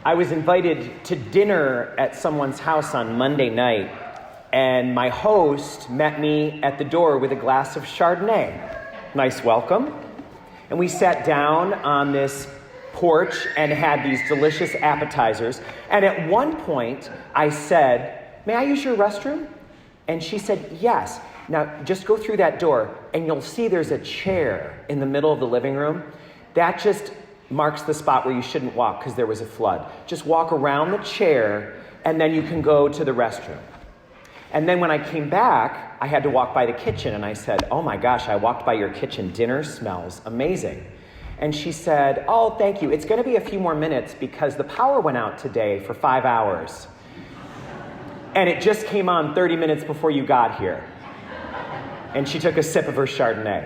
I was invited to dinner at someone's house on Monday night, and my host met me at the door with a glass of Chardonnay. Nice welcome. And we sat down on this porch and had these delicious appetizers. And at one point, I said, "May I use your restroom?" And she said, "Yes. Now, just go through that door, and you'll see there's a chair in the middle of the living room. That just marks the spot where you shouldn't walk because there was a flood. Just walk around the chair, and then you can go to the restroom." And then when I came back, I had to walk by the kitchen, and I said, "Oh my gosh, I walked by your kitchen. Dinner smells amazing." And she said, "Oh, thank you. It's going to be a few more minutes because the power went out today for 5 hours. And it just came on 30 minutes before you got here." And she took a sip of her Chardonnay.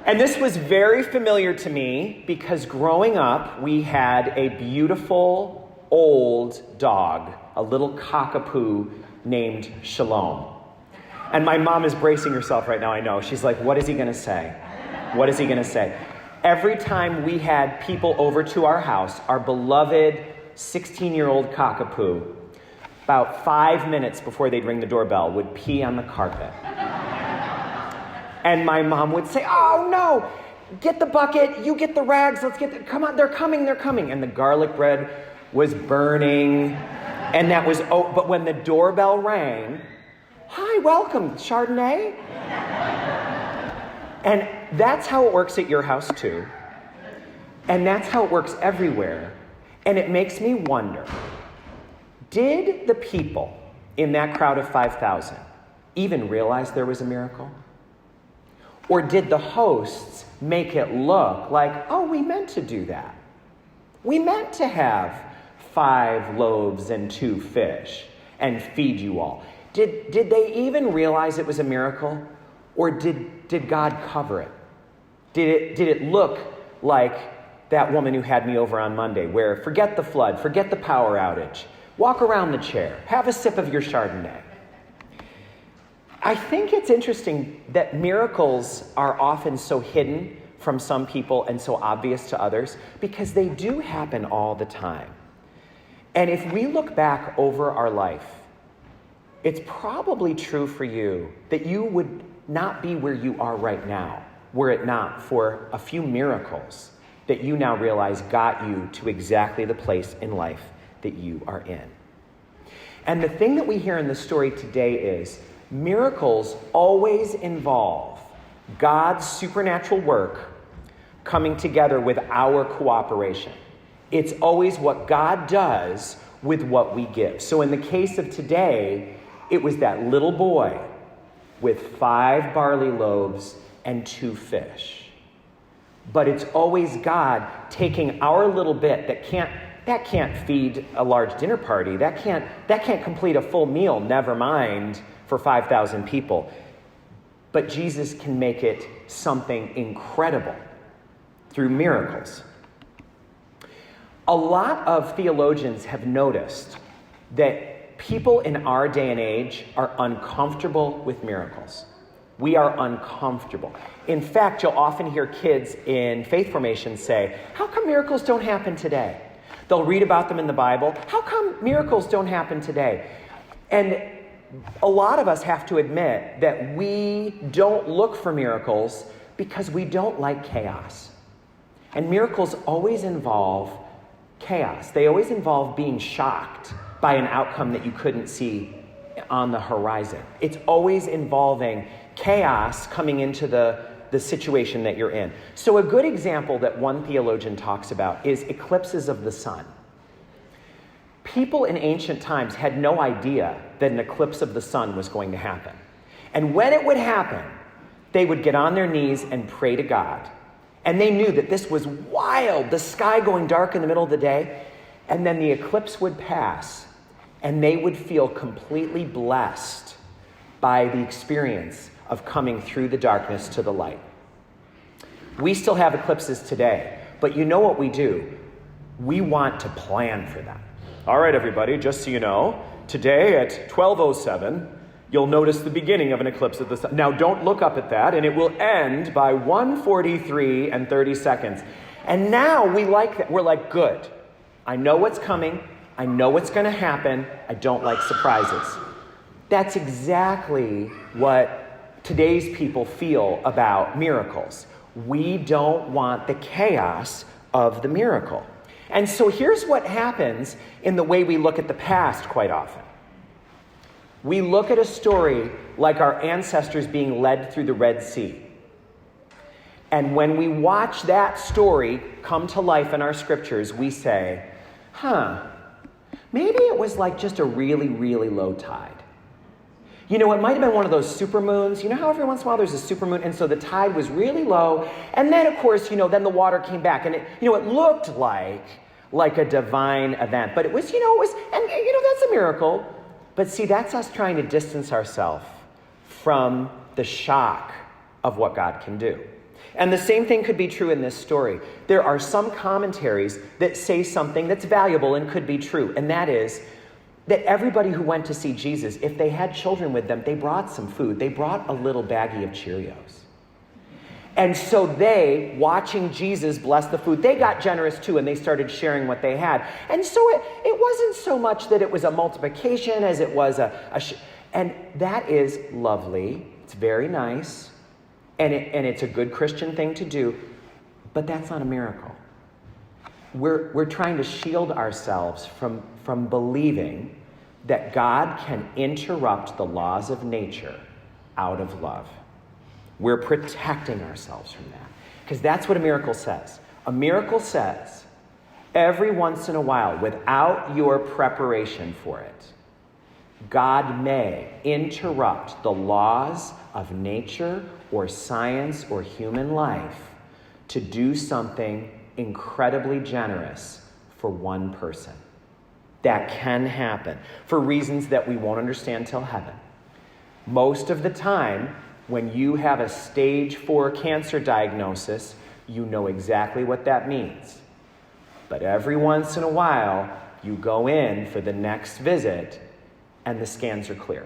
And this was very familiar to me because growing up, we had a beautiful old dog, a little cockapoo named Shalom. And my mom is bracing herself right now, I know. She's like, what is he going to say? What is he going to say? Every time we had people over to our house, our beloved 16-year-old cockapoo, about 5 minutes before they'd ring the doorbell, would pee on the carpet. And my mom would say, "Oh no, get the bucket, you get the rags, come on, they're coming. And the garlic bread was burning. And that was, but when the doorbell rang, "Hi, welcome, Chardonnay." And that's how it works at your house too. And that's how it works everywhere. And it makes me wonder, did the people in that crowd of 5,000 even realize there was a miracle? Or did the hosts make it look like, oh, we meant to do that. We meant to have 5 loaves and 2 fish and feed you all. Did they even realize it was a miracle? Or did God cover it? Did it look like that woman who had me over on Monday, where forget the flood, forget the power outage, walk around the chair, have a sip of your Chardonnay? I think it's interesting that miracles are often so hidden from some people and so obvious to others because they do happen all the time. And if we look back over our life, it's probably true for you that you would not be where you are right now were it not for a few miracles that you now realize got you to exactly the place in life that you are in. And the thing that we hear in the story today is miracles always involve God's supernatural work coming together with our cooperation. It's always what God does with what we give. So in the case of today, it was that little boy with 5 barley loaves and 2 fish. But it's always God taking our little bit that can't feed a large dinner party. That can't complete a full meal, never mind for 5,000 people. But Jesus can make it something incredible through miracles. A lot of theologians have noticed that people in our day and age are uncomfortable with miracles. We are uncomfortable. In fact, you'll often hear kids in faith formation say, "How come miracles don't happen today?" They'll read about them in the Bible. "How come miracles don't happen today?" And a lot of us have to admit that we don't look for miracles because we don't like chaos. And miracles always involve chaos. They always involve being shocked by an outcome that you couldn't see on the horizon. It's always involving chaos coming into the situation that you're in. So a good example that one theologian talks about is eclipses of the sun. People in ancient times had no idea that an eclipse of the sun was going to happen. And when it would happen, they would get on their knees and pray to God. And they knew that this was wild, the sky going dark in the middle of the day. And then the eclipse would pass, and they would feel completely blessed by the experience of coming through the darkness to the light. We still have eclipses today, but you know what we do? We want to plan for them. All right, everybody, just so you know, today at 12:07, you'll notice the beginning of an eclipse of the sun. Now, don't look up at that, and it will end by 1:43 and 30 seconds. And now we like that. We're like, good. I know what's coming. I know what's going to happen. I don't like surprises. That's exactly what today's people feel about miracles. We don't want the chaos of the miracle. And so here's what happens in the way we look at the past quite often. We look at a story like our ancestors being led through the Red Sea. And when we watch that story come to life in our scriptures, we say, maybe it was like just a really, really low tide. You know, it might have been one of those supermoons. You know how every once in a while there's a supermoon, and so the tide was really low, and then, of course, then the water came back, and it looked like a divine event, but it was, that's a miracle. But see, that's us trying to distance ourselves from the shock of what God can do. And the same thing could be true in this story. There are some commentaries that say something that's valuable and could be true, and that is that everybody who went to see Jesus, if they had children with them, they brought some food. They brought a little baggie of Cheerios. And so they, watching Jesus bless the food, they got generous too, and they started sharing what they had. And so it wasn't so much that it was a multiplication as it was and that is lovely. It's very nice. And it's a good Christian thing to do, but that's not a miracle. We're trying to shield ourselves from believing that God can interrupt the laws of nature out of love. We're protecting ourselves from that. Because that's what a miracle says. A miracle says, every once in a while, without your preparation for it, God may interrupt the laws of nature or science or human life to do something incredibly generous for one person. That can happen for reasons that we won't understand till heaven. Most of the time, when you have a stage 4 cancer diagnosis, you know exactly what that means. But every once in a while, you go in for the next visit and the scans are clear.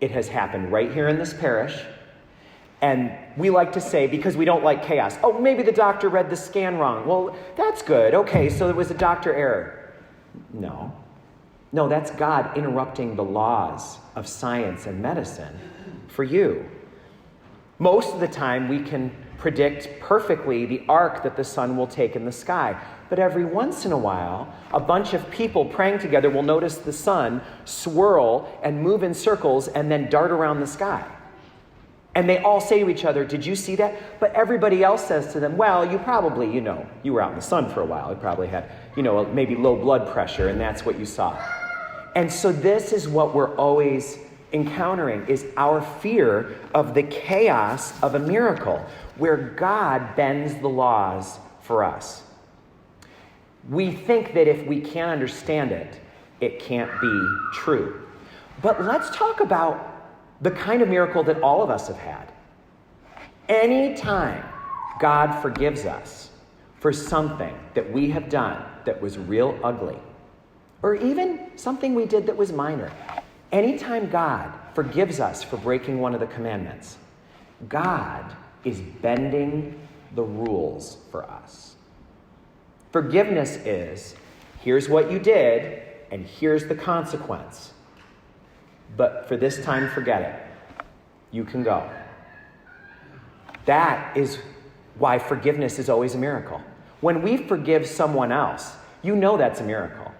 It has happened right here in this parish. And we like to say, because we don't like chaos, oh, maybe the doctor read the scan wrong. Well, that's good. Okay, so it was a doctor error. No, that's God interrupting the laws of science and medicine for you. Most of the time, we can predict perfectly the arc that the sun will take in the sky. But every once in a while, a bunch of people praying together will notice the sun swirl and move in circles and then dart around the sky. And they all say to each other, did you see that? But everybody else says to them, well, you probably, you were out in the sun for a while. You probably had, maybe low blood pressure, and that's what you saw. And so this is what we're always encountering, is our fear of the chaos of a miracle, where God bends the laws for us. We think that if we can't understand it, it can't be true. But let's talk about the kind of miracle that all of us have had. Anytime God forgives us for something that we have done that was real ugly, or even something we did that was minor, anytime God forgives us for breaking one of the commandments, God is bending the rules for us. Forgiveness is, here's what you did, and here's the consequence. But for this time, forget it. You can go. That is why forgiveness is always a miracle. When we forgive someone else, you know that's a miracle.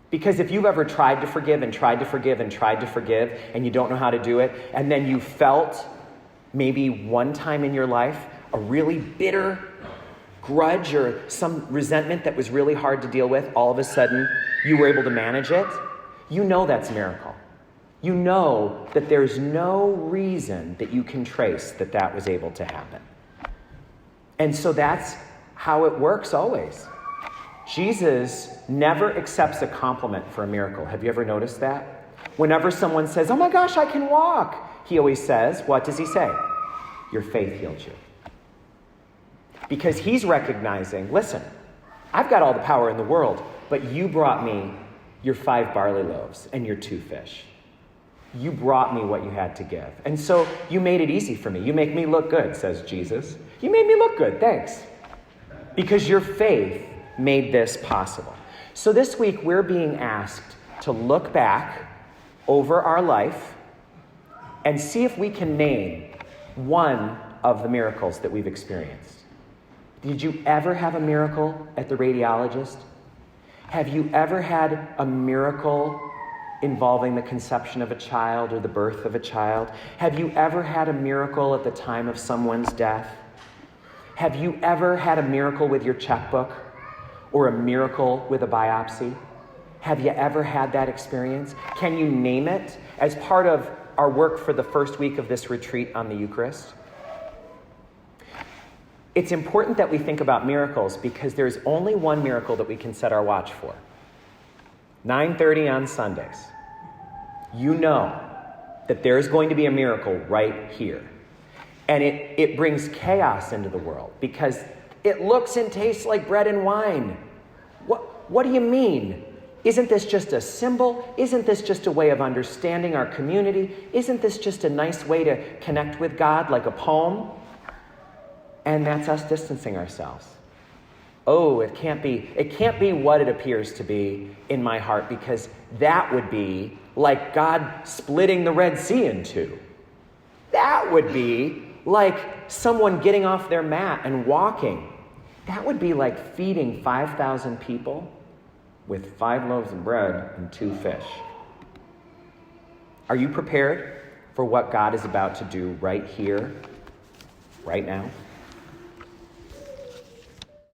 Because if you've ever tried to forgive and tried to forgive and tried to forgive, and you don't know how to do it, and then you felt maybe one time in your life a really bitter grudge or some resentment that was really hard to deal with, all of a sudden you were able to manage it, you know that's a miracle. You know that there's no reason that you can trace that was able to happen. And so that's how it works always. Jesus never accepts a compliment for a miracle. Have you ever noticed that? Whenever someone says, oh my gosh, I can walk, he always says, what does he say? Your faith healed you. Because he's recognizing, listen, I've got all the power in the world, but you brought me your 5 barley loaves and your 2 fish. You brought me what you had to give. And so you made it easy for me. You make me look good, says Jesus. You made me look good, thanks. because your faith made this possible. So this week, we're being asked to look back over our life and see if we can name one of the miracles that we've experienced. Did you ever have a miracle at the radiologist? Have you ever had a miracle involving the conception of a child or the birth of a child? Have you ever had a miracle at the time of someone's death? Have you ever had a miracle with your checkbook or a miracle with a biopsy? Have you ever had that experience? Can you name it as part of our work for the first week of this retreat on the Eucharist? It's important that we think about miracles because there's only one miracle that we can set our watch for. 9:30 on Sundays. You know that there's going to be a miracle right here. And it brings chaos into the world because it looks and tastes like bread and wine. What do you mean? Isn't this just a symbol? Isn't this just a way of understanding our community? Isn't this just a nice way to connect with God like a poem? And that's us distancing ourselves. Oh, it can't be what it appears to be in my heart, because that would be like God splitting the Red Sea in two. That would be like someone getting off their mat and walking. That would be like feeding 5,000 people with 5 loaves of bread and 2 fish. Are you prepared for what God is about to do right here, right now?